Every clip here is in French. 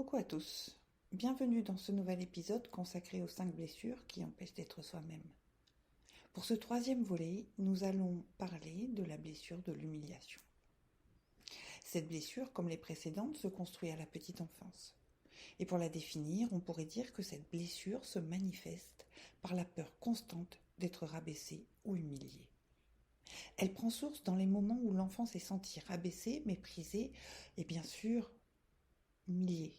Coucou à tous, bienvenue dans ce nouvel épisode consacré aux 5 blessures qui empêchent d'être soi-même. Pour ce troisième volet, nous allons parler de la blessure de l'humiliation. Cette blessure, comme les précédentes, se construit à la petite enfance. Et pour la définir, on pourrait dire que cette blessure se manifeste par la peur constante d'être rabaissé ou humilié. Elle prend source dans les moments où l'enfant s'est senti rabaissé, méprisé et bien sûr humilié.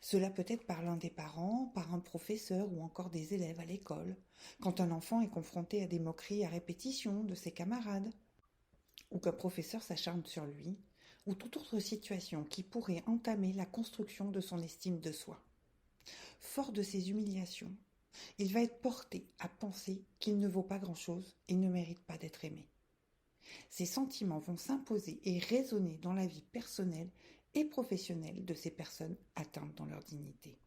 Cela peut être par l'un des parents, par un professeur ou encore des élèves à l'école, quand un enfant est confronté à des moqueries à répétition de ses camarades, ou qu'un professeur s'acharne sur lui, ou toute autre situation qui pourrait entamer la construction de son estime de soi. Fort de ces humiliations, il va être porté à penser qu'il ne vaut pas grand-chose et ne mérite pas d'être aimé. Ces sentiments vont s'imposer et résonner dans la vie personnelle et professionnelle de ces personnes atteintes dans leur dignité.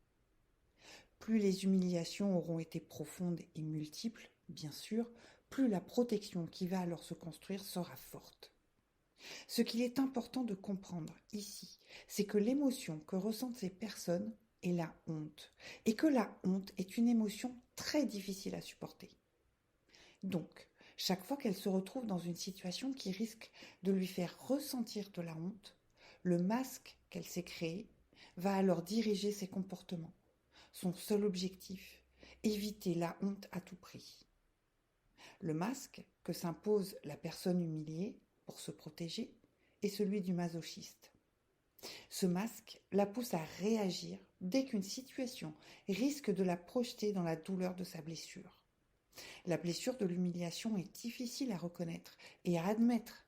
Plus les humiliations auront été profondes et multiples, bien sûr, plus la protection qui va alors se construire sera forte. Ce qu'il est important de comprendre ici, c'est que l'émotion que ressentent ces personnes est la honte, et que la honte est une émotion très difficile à supporter. Donc, chaque fois qu'elle se retrouve dans une situation qui risque de lui faire ressentir de la honte, le masque qu'elle s'est créé va alors diriger ses comportements. Son seul objectif, éviter la honte à tout prix. Le masque que s'impose la personne humiliée pour se protéger est celui du masochiste. Ce masque la pousse à réagir dès qu'une situation risque de la projeter dans la douleur de sa blessure. La blessure de l'humiliation est difficile à reconnaître et à admettre,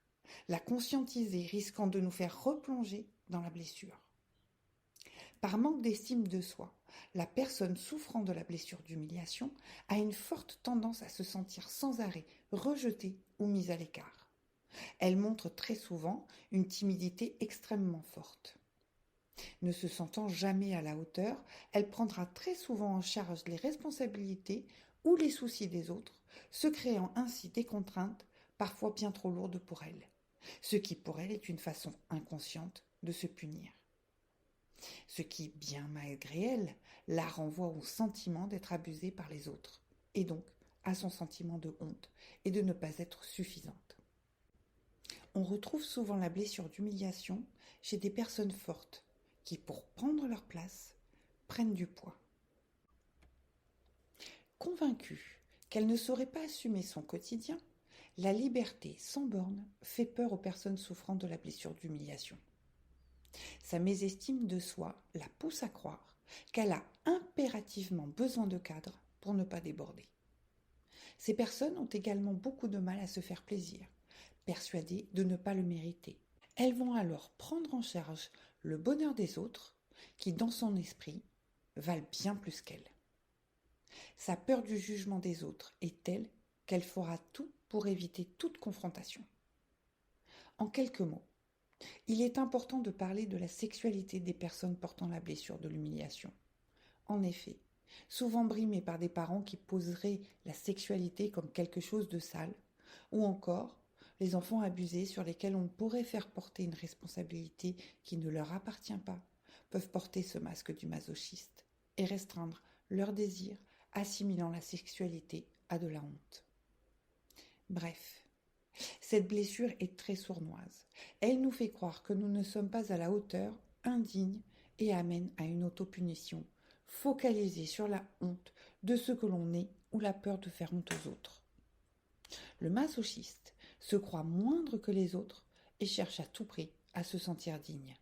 la conscientiser risquant de nous faire replonger dans la blessure. Par manque d'estime de soi, la personne souffrant de la blessure d'humiliation a une forte tendance à se sentir sans arrêt rejetée ou mise à l'écart. Elle montre très souvent une timidité extrêmement forte. Ne se sentant jamais à la hauteur, elle prendra très souvent en charge les responsabilités ou les soucis des autres, se créant ainsi des contraintes parfois bien trop lourdes pour elle, ce qui pour elle est une façon inconsciente de se punir. Ce qui, bien malgré elle, la renvoie au sentiment d'être abusée par les autres, et donc à son sentiment de honte et de ne pas être suffisante. On retrouve souvent la blessure d'humiliation chez des personnes fortes qui, pour prendre leur place, prennent du poids. Convaincue qu'elle ne saurait pas assumer son quotidien, la liberté sans borne fait peur aux personnes souffrant de la blessure d'humiliation. Sa mésestime de soi la pousse à croire qu'elle a impérativement besoin de cadre pour ne pas déborder. Ces personnes ont également beaucoup de mal à se faire plaisir, persuadées de ne pas le mériter. Elles vont alors prendre en charge le bonheur des autres, qui dans son esprit valent bien plus qu'elle. Sa peur du jugement des autres est telle qu'elle fera tout pour éviter toute confrontation. En quelques mots, il est important de parler de la sexualité des personnes portant la blessure de l'humiliation. En effet, souvent brimées par des parents qui poseraient la sexualité comme quelque chose de sale, ou encore les enfants abusés sur lesquels on pourrait faire porter une responsabilité qui ne leur appartient pas, peuvent porter ce masque du masochiste et restreindre leurs désirs, assimilant la sexualité à de la honte. Bref, cette blessure est très sournoise. Elle nous fait croire que nous ne sommes pas à la hauteur, indignes, et amène à une autopunition, focalisée sur la honte de ce que l'on est ou la peur de faire honte aux autres. Le masochiste se croit moindre que les autres et cherche à tout prix à se sentir digne.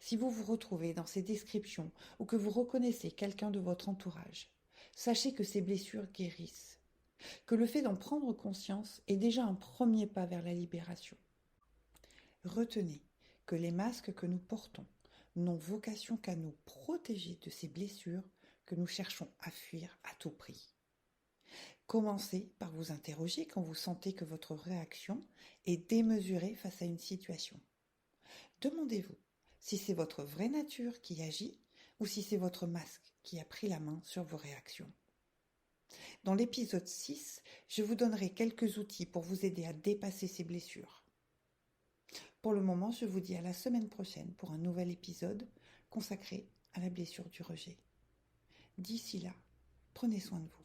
Si vous vous retrouvez dans ces descriptions ou que vous reconnaissez quelqu'un de votre entourage, sachez que ces blessures guérissent, que le fait d'en prendre conscience est déjà un premier pas vers la libération. Retenez que les masques que nous portons n'ont vocation qu'à nous protéger de ces blessures que nous cherchons à fuir à tout prix. Commencez par vous interroger quand vous sentez que votre réaction est démesurée face à une situation. Demandez-vous si c'est votre vraie nature qui agit ou si c'est votre masque qui a pris la main sur vos réactions. Dans l'épisode 6, je vous donnerai quelques outils pour vous aider à dépasser ces blessures. Pour le moment, je vous dis à la semaine prochaine pour un nouvel épisode consacré à la blessure du rejet. D'ici là, prenez soin de vous.